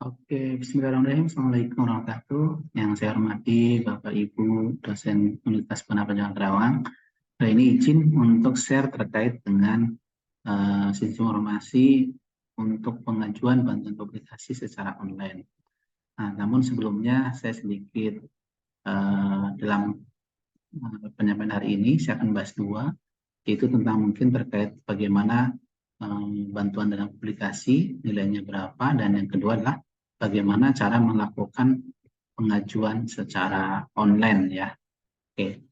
Oke, Bismillahirrahmanirrahim. Assalamualaikum warahmatullahi wabarakatuh. Yang saya hormati Bapak Ibu dosen Universitas Pendidikan Kerawang. Hari ini izin untuk share terkait dengan sistem informasi untuk pengajuan bantuan publikasi secara online. Nah, namun sebelumnya saya sedikit dalam penyampaian hari ini saya akan bahas dua, yaitu tentang mungkin terkait bagaimana bantuan dalam publikasi, nilainya berapa, dan yang kedua adalah bagaimana cara melakukan pengajuan secara online ya. Oke.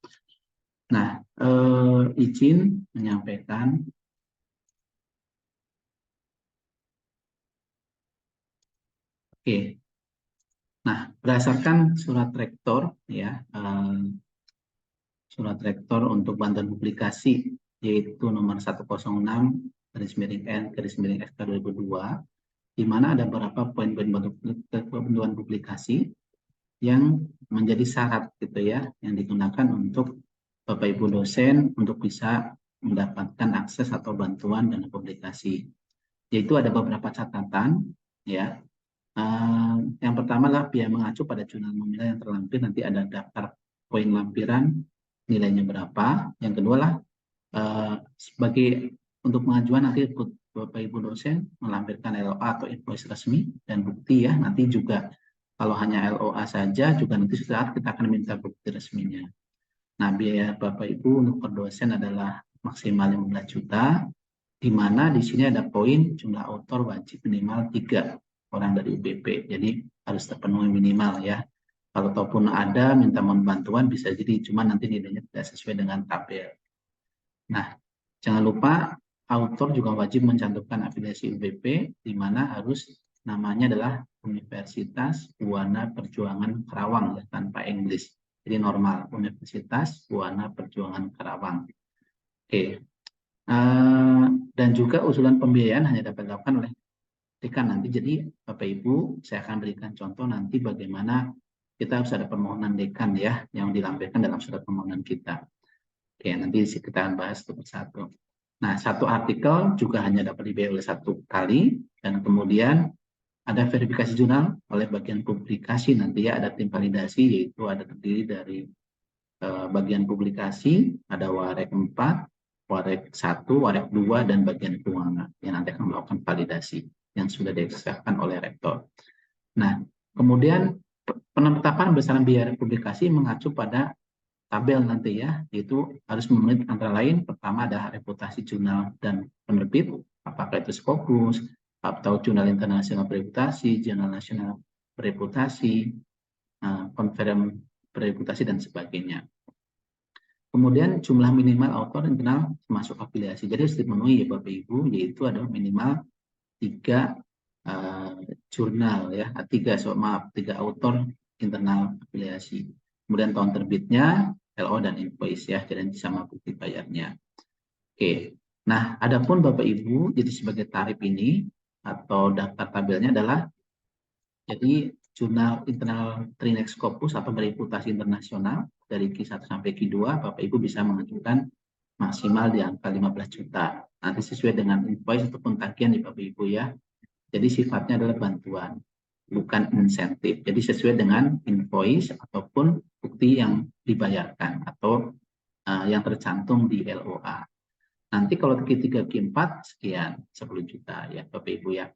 Nah, izin menyampaikan. Oke. Nah, berdasarkan surat rektor ya, surat rektor untuk bantuan publikasi yaitu nomor 106/N/SK 2002, di mana ada beberapa poin-poin bantuan publikasi yang menjadi syarat gitu ya, yang digunakan untuk Bapak Ibu dosen untuk bisa mendapatkan akses atau bantuan dana publikasi. Yaitu ada beberapa catatan ya. Yang pertama adalah biaya mengacu pada jurnal nominal yang terlampir, nanti ada daftar poin lampiran nilainya berapa. Yang kedua lah sebagai untuk pengajuan nanti Bapak Ibu dosen melampirkan LOA atau invoice resmi dan bukti ya. Nanti juga kalau hanya LOA saja juga nanti saat kita akan minta bukti resminya. Nah, biaya Bapak Ibu untuk per dosen adalah maksimal 15 juta, di mana di sini ada poin jumlah autor wajib minimal 3 orang dari UBP. Jadi harus terpenuhi minimal ya. Kalau ataupun ada minta mohon bantuan bisa jadi, cuma nanti nilainya tidak sesuai dengan tabel. Nah, jangan lupa autor juga wajib mencantumkan afiliasi UBP, di mana harus namanya adalah Universitas Buana Perjuangan Karawang ya, tanpa Inggris. Jadi normal, Universitas Buana Perjuangan Karawang. Oke. Dan juga usulan pembiayaan hanya dapat dilakukan oleh dekan nanti. Jadi Bapak Ibu, saya akan berikan contoh nanti bagaimana kita harus ada permohonan dekan ya, yang dilampirkan dalam surat permohonan kita. Oke, nanti kita akan bahas satu persatu. Nah, satu artikel juga hanya dapat dibayar oleh satu kali, dan kemudian ada verifikasi jurnal oleh bagian publikasi nanti ya, ada tim validasi, yaitu ada terdiri dari bagian publikasi, ada warek 4, warek 1, warek 2, dan bagian keuangan yang nanti akan melakukan validasi yang sudah disahkan oleh rektor. Nah, kemudian penetapan besaran biaya publikasi mengacu pada tabel nanti ya, yaitu harus memenuhi antara lain, pertama ada reputasi jurnal dan penerbit, apakah itu Scopus, atau jurnal internasional bereputasi, jurnal nasional bereputasi, konferensi bereputasi, dan sebagainya. Kemudian jumlah minimal autor internal termasuk afiliasi. Jadi harus dipenuhi ya Bapak Ibu, yaitu ada minimal 3 jurnal ya, 3 autor internal afiliasi. Kemudian tahun terbitnya, LO dan invoice ya, dan sama bukti bayarnya. Oke. Nah, adapun Bapak Ibu, jadi sebagai tarif ini atau daftar tabelnya adalah jadi jurnal internal Trinex Scopus atau bereputasi internasional dari Q1 sampai Q2, Bapak Ibu bisa mengajukan maksimal di angka 15 juta. Nanti sesuai dengan invoice ataupun tagihan di Bapak Ibu ya. Jadi sifatnya adalah bantuan, bukan insentif. Jadi sesuai dengan invoice ataupun bukti yang dibayarkan atau yang tercantum di LOA. Nanti kalau Q3, Q4 sekian, 10 juta ya Bapak Ibu ya.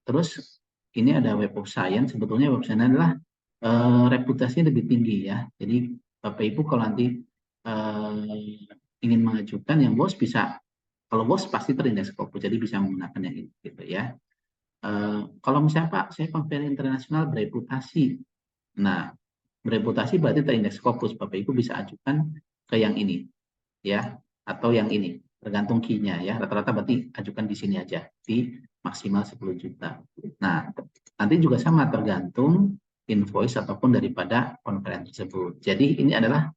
Terus ini ada Web of Science, sebetulnya Web of Science adalah reputasinya lebih tinggi ya. Jadi Bapak Ibu kalau nanti ingin mengajukan yang BOS bisa, kalau BOS pasti terindeks Scopus, jadi bisa menggunakan yang ini gitu ya. Kalau misalnya Pak, saya konferensi internasional bereputasi. Nah, bereputasi berarti terindeks Scopus, Bapak Ibu bisa ajukan ke yang ini ya, atau yang ini, tergantung key-nya ya. Rata-rata berarti ajukan di sini aja, di maksimal 10 juta. Nah, nanti juga sama tergantung invoice ataupun daripada konferensi tersebut. Jadi ini adalah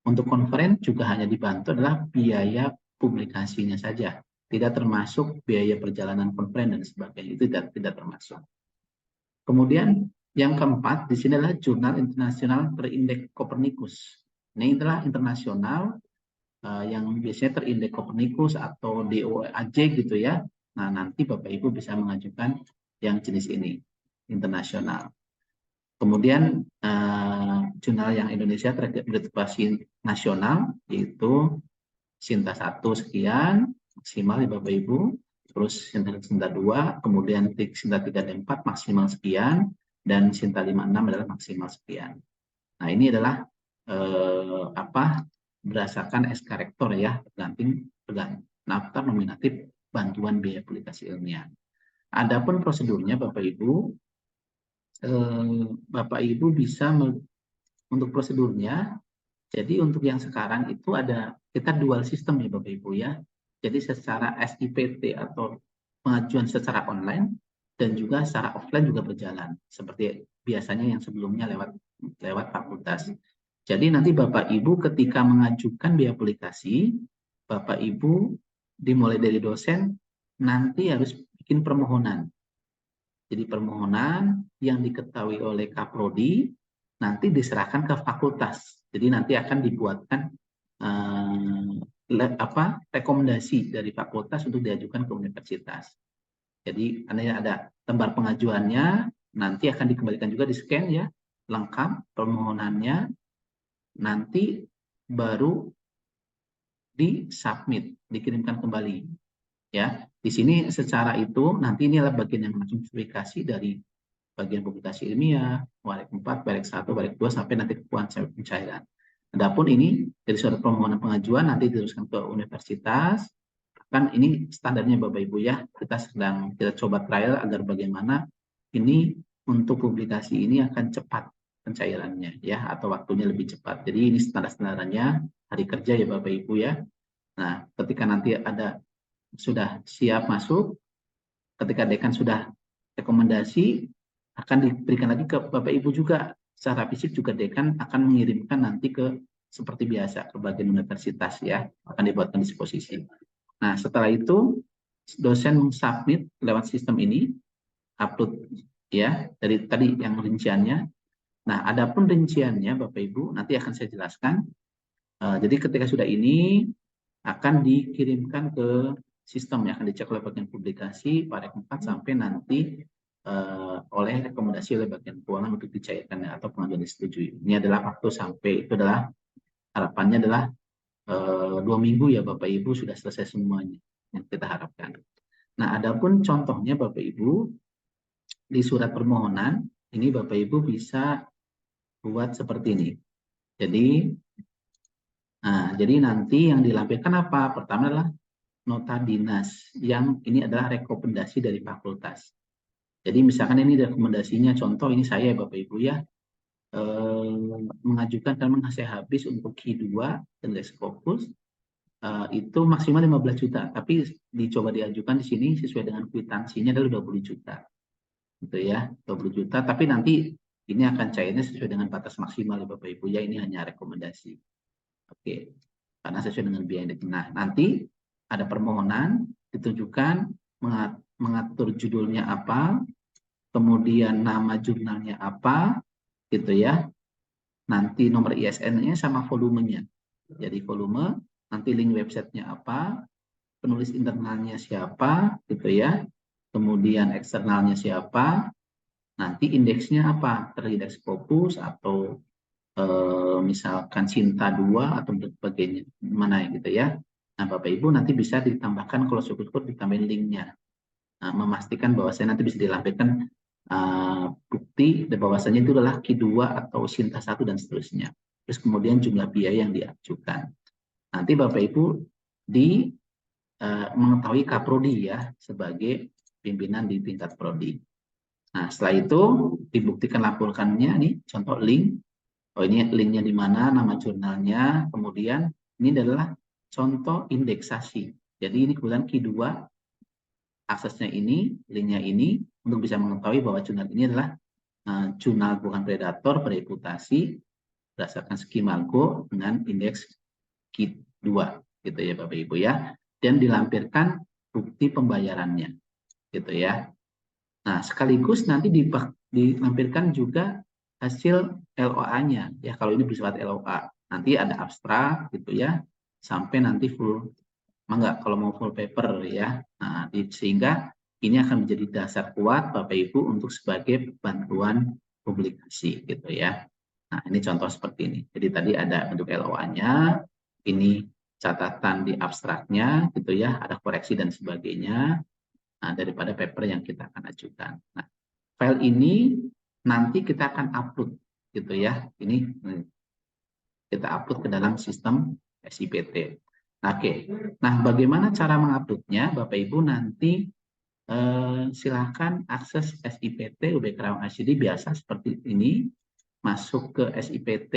untuk konferensi juga hanya dibantu adalah biaya publikasinya saja, tidak termasuk biaya perjalanan konferensi dan sebagainya, itu tidak termasuk. Kemudian yang keempat di sini adalah jurnal internasional berindeks Copernicus. Ini adalah internasional yang biasanya terindeks Copernicus atau DOAJ gitu ya. Nah, nanti Bapak Ibu bisa mengajukan yang jenis ini. internasional. Kemudian jurnal yang Indonesia terakreditasi nasional yaitu Sinta 1 sekian maksimal ya Bapak Ibu, terus Sinta 2, kemudian Sinta 3 dan 4 maksimal sekian, dan Sinta 5, 6 adalah maksimal sekian. Nah ini adalah berdasarkan SK Rektor ya, tergantung daftar nominatif bantuan biaya publikasi ilmiah. Adapun prosedurnya Bapak Ibu bisa untuk prosedurnya. Jadi untuk yang sekarang itu kita dual sistem ya Bapak Ibu ya. Jadi secara SIPT atau pengajuan secara online dan juga secara offline juga berjalan seperti biasanya yang sebelumnya lewat fakultas. Jadi nanti Bapak Ibu ketika mengajukan biaya aplikasi, Bapak Ibu dimulai dari dosen nanti harus bikin permohonan. Jadi permohonan yang diketahui oleh Kaprodi nanti diserahkan ke fakultas. Jadi nanti akan dibuatkan rekomendasi dari fakultas untuk diajukan ke universitas. Jadi ada lembar pengajuannya, nanti akan dikembalikan juga di scan ya, lengkap permohonannya, nanti baru disubmit, dikirimkan kembali. Ya, di sini secara itu nanti ini adalah bagian yang langsung verifikasi dari bagian publikasi ilmiah, Warek 4, Warek 1, Warek 2 sampai nanti kekuatan pencairan. Adapun ini dari surat permohonan pengajuan nanti diteruskan ke universitas. Kan ini standarnya Bapak Ibu ya. Kita coba trial agar bagaimana ini untuk publikasi ini akan cepat pencairannya ya, atau waktunya lebih cepat. Jadi ini standar-standarnya hari kerja ya Bapak Ibu ya. Nah, ketika nanti sudah siap masuk, ketika dekan sudah rekomendasi, akan diberikan lagi ke Bapak Ibu juga. Secara fisik juga dekan akan mengirimkan nanti seperti biasa ke bagian universitas ya, akan dibuatkan disposisi. Nah, setelah itu dosen mensubmit lewat sistem ini, upload ya, dari tadi yang rinciannya. Nah, adapun rinciannya Bapak Ibu nanti akan saya jelaskan. Jadi ketika sudah ini akan dikirimkan ke sistem yang akan dicek oleh bagian publikasi pada 4 sampai nanti oleh rekomendasi oleh bagian keuangan untuk dicairkan atau pengajuan disetujui. Ini adalah waktu sampai itu adalah harapannya adalah 2 minggu ya Bapak Ibu sudah selesai semuanya yang kita harapkan. Nah, adapun contohnya Bapak Ibu di surat permohonan ini Bapak Ibu bisa buat seperti ini. Jadi nanti yang dilampirkan apa? Pertama adalah nota dinas yang ini adalah rekomendasi dari fakultas. Jadi misalkan ini rekomendasinya, contoh ini saya Bapak Ibu ya, mengajukan karena saya habis untuk Q2 dan Lexcopus itu maksimal 15 juta, tapi dicoba diajukan di sini sesuai dengan kwitansinya adalah 20 juta. Gitu ya, 20 juta, tapi nanti ini akan cairnya sesuai dengan batas maksimal ya Bapak Ibu ya, ini hanya rekomendasi. Oke, karena sesuai dengan biaya yang dikenakan. Nanti ada permohonan, ditujukan, mengatur judulnya apa, kemudian nama jurnalnya apa, gitu ya. Nanti nomor ISN-nya sama volumenya. Jadi volume, nanti link websitenya apa, penulis internalnya siapa, gitu ya. Kemudian eksternalnya siapa, nanti indeksnya apa, terindeks Scopus atau misalkan Sinta 2 atau sebagainya, mana gitu ya. Nah, Bapak Ibu nanti bisa ditambahkan kalau syukur ditambahin linknya. Nah, memastikan bahwasanya nanti bisa dilampirkan bukti bahwasanya itu adalah Q2 atau Sinta 1 dan seterusnya. Terus kemudian jumlah biaya yang diajukan. Nanti Bapak Ibu mengetahui Kaprodi ya sebagai pimpinan di tingkat prodi. Nah, setelah itu dibuktikan laporkannya nih, contoh link. Oh, ini linknya di mana, nama jurnalnya, kemudian ini adalah contoh indeksasi. Jadi ini kebetulan Q2, aksesnya ini, linknya ini, untuk bisa mengetahui bahwa jurnal ini adalah jurnal bukan predator bereputasi berdasarkan Skimalgo dengan indeks Q2, gitu ya Bapak Ibu ya. Dan dilampirkan bukti pembayarannya, gitu ya. Nah, sekaligus nanti dilampirkan juga hasil LOA-nya ya, kalau ini bersifat LOA nanti ada abstrak gitu ya sampai nanti full, enggak kalau mau full paper ya. Nah, sehingga ini akan menjadi dasar kuat Bapak Ibu untuk sebagai bantuan publikasi gitu ya. Nah, ini contoh seperti ini. Jadi tadi ada bentuk LOA-nya, ini catatan di abstraknya gitu ya, ada koreksi dan sebagainya. Nah, daripada paper yang kita akan ajukan. Nah, file ini nanti kita akan upload gitu ya. Ini kita upload ke dalam sistem SIPT. Oke. Nah, bagaimana cara menguploadnya? Bapak Ibu nanti silakan akses SIPT UB Karawang ICD biasa seperti ini. Masuk ke SIPT.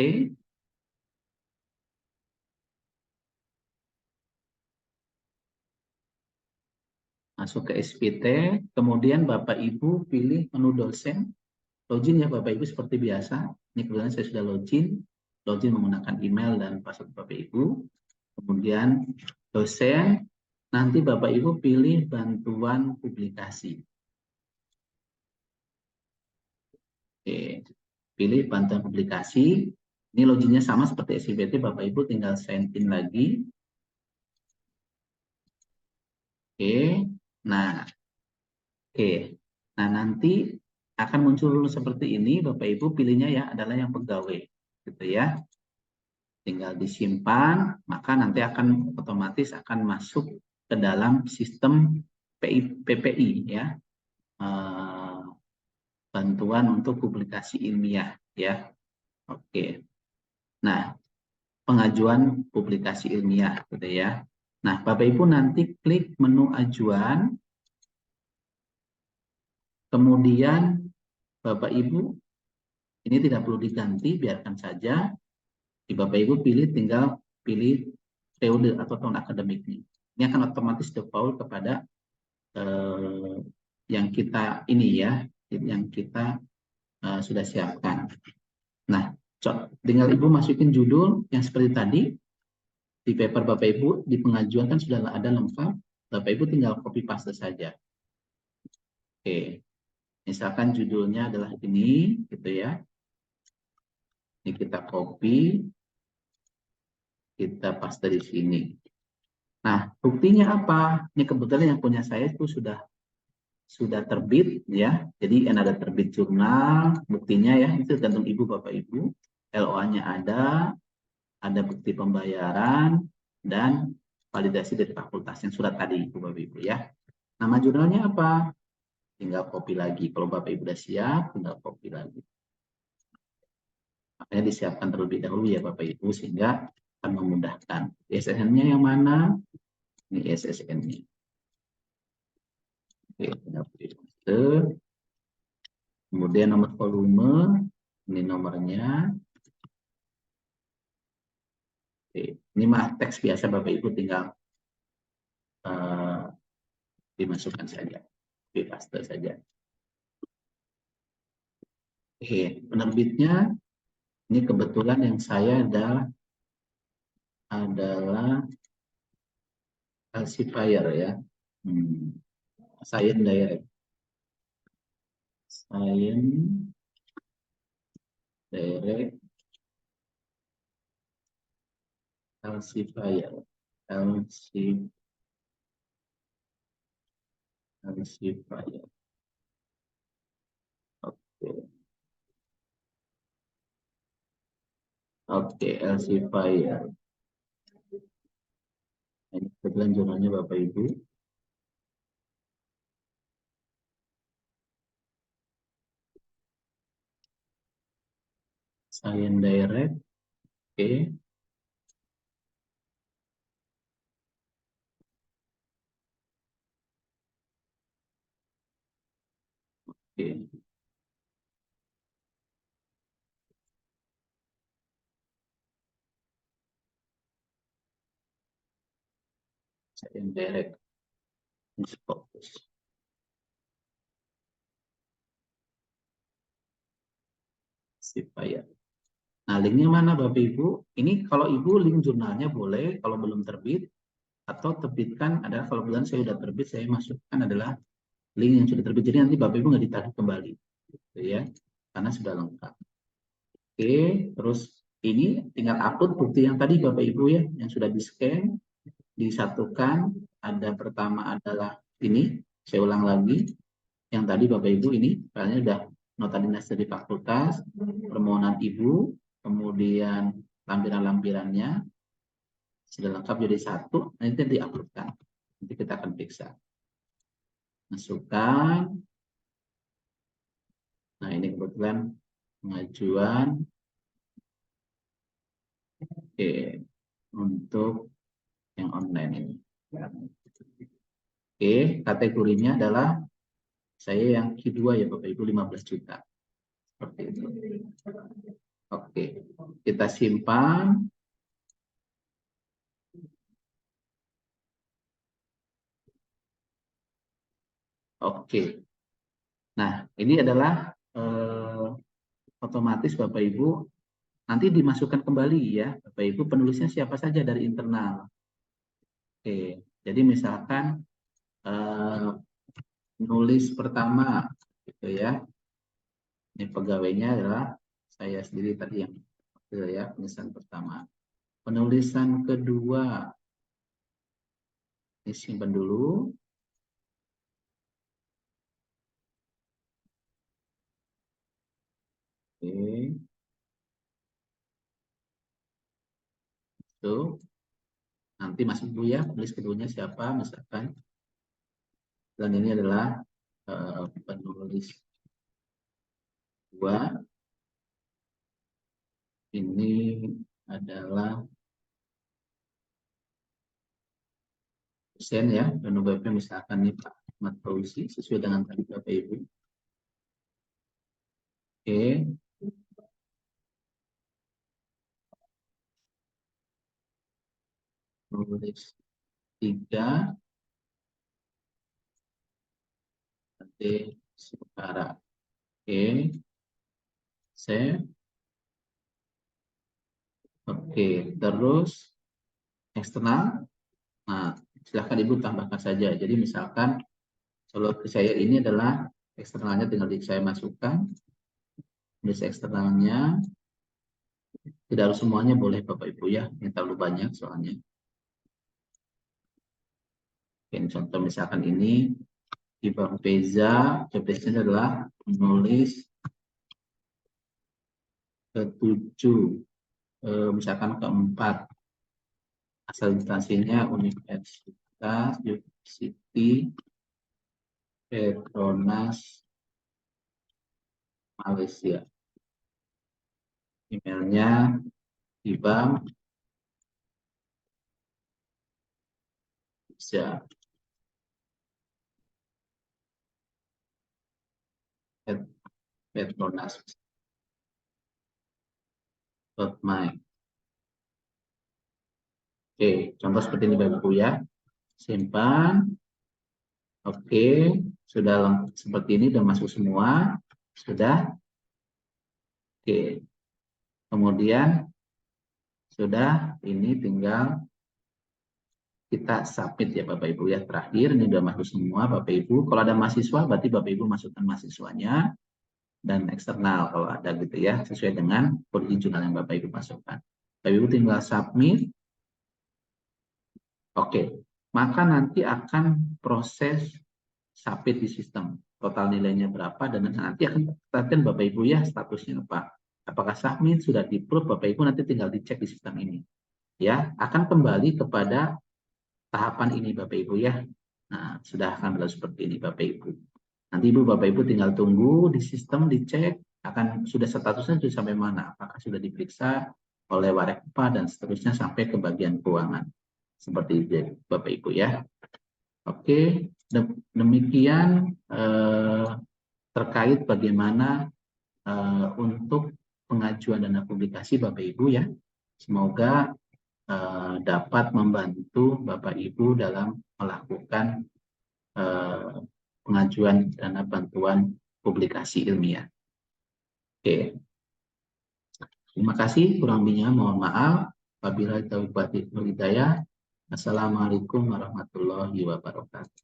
Masuk ke SIPT, kemudian Bapak Ibu pilih menu dosen. Login ya Bapak Ibu seperti biasa. Ini kebetulan saya sudah login menggunakan email dan password Bapak Ibu. Kemudian dosen, nanti Bapak Ibu pilih bantuan publikasi. Oke, pilih bantuan publikasi. Ini loginnya sama seperti SIPT, Bapak Ibu tinggal sign in lagi. Oke, nah, nanti akan muncul dulu seperti ini, Bapak Ibu pilihnya ya adalah yang pegawai, gitu ya. Tinggal disimpan, maka nanti akan otomatis akan masuk ke dalam sistem PPI ya, bantuan untuk publikasi ilmiah ya. Oke. Nah, pengajuan publikasi ilmiah gitu ya. Nah, Bapak Ibu nanti klik menu ajuan, kemudian Bapak Ibu ini tidak perlu diganti, biarkan saja. Di Bapak Ibu tinggal pilih periode atau tahun akademiknya. Ini akan otomatis default kepada yang kita ini ya, yang kita sudah siapkan. Nah, tinggal Ibu masukin judul yang seperti tadi di paper Bapak Ibu di pengajuan kan sudah ada lengkap. Bapak Ibu tinggal copy paste saja. Oke, misalkan judulnya adalah ini, gitu ya. Ini kita copy, kita paste di sini. Nah, buktinya apa? Ini kebetulan yang punya saya itu sudah terbit ya. Jadi ada terbit jurnal, buktinya ya itu tergantung Ibu Bapak Ibu. LOA-nya ada bukti pembayaran dan validasi dari fakultas yang surat tadi Ibu Bapak Ibu ya. Nama jurnalnya apa? Tinggal copy lagi. Kalau Bapak Ibu sudah siap, tinggal copy lagi. Makanya disiapkan terlebih dahulu ya Bapak Ibu sehingga akan memudahkan. ISSN-nya yang mana? Ini ISSN-nya. Oke, tinggal pilih. Kemudian nomor volume, ini nomornya. Oke, ini mah teks biasa Bapak Ibu tinggal dimasukkan saja, paste saja. Oke, penerbitnya ini kebetulan yang saya adalah Elsevier ya, Science Direct, Elsevier, Elsevier. Oke, Elsevier. Ini kebetulan jurnalnya Bapak Ibu. Science Direct. Oke. Oke. Science Direct. Fokus. Elsevier. Nah, linknya mana Bapak Ibu? Ini kalau Ibu link jurnalnya boleh, kalau belum terbit, atau terbitkan adalah kalau bulan saya sudah terbit, saya masukkan adalah link yang sudah terbit. Jadi nanti Bapak Ibu nggak ditarik kembali, gitu ya, karena sudah lengkap. Oke, terus ini tinggal upload bukti yang tadi Bapak Ibu ya, yang sudah di-scan, disatukan. Ada pertama adalah ini, Saya ulang lagi, yang tadi Bapak Ibu ini filenya sudah nota dinas dari fakultas, permohonan Ibu, kemudian lampiran-lampirannya sudah lengkap jadi satu, nanti diuploadkan. Nanti kita akan periksa. Masukkan. Nah, ini kebetulan pengajuan. Oke, untuk yang online ini. Oke, kategorinya adalah saya yang Q2 ya Bapak Ibu, 15 juta. Seperti itu. Oke, kita simpan. Oke. Nah, ini adalah otomatis Bapak Ibu nanti dimasukkan kembali ya. Bapak Ibu penulisnya siapa saja dari internal. Oke, jadi misalkan nulis pertama gitu ya. Ini pegawainya adalah saya sendiri tadi yang gitu ya, penulisan pertama. Penulisan kedua ini simpan dulu. Oke. Itu nanti masuk dulu ya, penulis keduanya siapa misalkan. Dan ini adalah penulis dua. Ini adalah dosen ya, dan webnya misalkan nih Pak Ahmad Fauzi sesuai dengan tadi Bapak Ibu. Oke. Penulis tiga, nanti sekarang. Oke. Save. Oke, terus eksternal. Nah, silahkan Ibu tambahkan saja. Jadi misalkan kalau saya ini adalah eksternalnya tinggal saya masukkan. List eksternalnya tidak harus semuanya boleh Bapak Ibu ya, yang terlalu banyak soalnya. Oke, contoh misalkan ini di Bang Peza, jobdesknya adalah menulis ketujuh, misalkan keempat, asal instansinya Universitas University Petronas Malaysia. Emailnya di bank bisa petronas.my. Oke, contoh seperti ini Bapak Ibu ya. Simpan. Oke, sudah seperti ini sudah masuk semua. Sudah. Oke. Kemudian sudah, ini tinggal kita submit ya Bapak Ibu ya. Terakhir ini sudah masuk semua Bapak Ibu. Kalau ada mahasiswa berarti Bapak Ibu masukkan mahasiswanya dan eksternal kalau ada gitu ya, sesuai dengan original yang Bapak Ibu masukkan. Bapak Ibu tinggal submit. Oke, maka nanti akan proses submit di sistem. Total nilainya berapa dan nanti akan perhatikan Bapak Ibu ya statusnya apa. Apakah submit sudah di-approve, Bapak Ibu nanti tinggal dicek di sistem ini. Ya, akan kembali kepada tahapan ini Bapak Ibu ya. Nah, sudah akan berlalu seperti ini Bapak Ibu. Nanti Ibu Bapak Ibu tinggal tunggu di sistem dicek akan sudah statusnya sudah sampai mana. Apakah sudah diperiksa oleh Warekpa dan seterusnya sampai ke bagian keuangan. Seperti itu Bapak Ibu ya. Oke, demikian terkait bagaimana untuk pengajuan dana publikasi Bapak Ibu ya. Semoga dapat membantu Bapak Ibu dalam melakukan pengajuan dana bantuan publikasi ilmiah. Oke. Terima kasih, kurang lebihnya mohon maaf. Wabillahi taufiq wal hidayah. Assalamualaikum warahmatullahi wabarakatuh.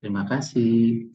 Terima kasih.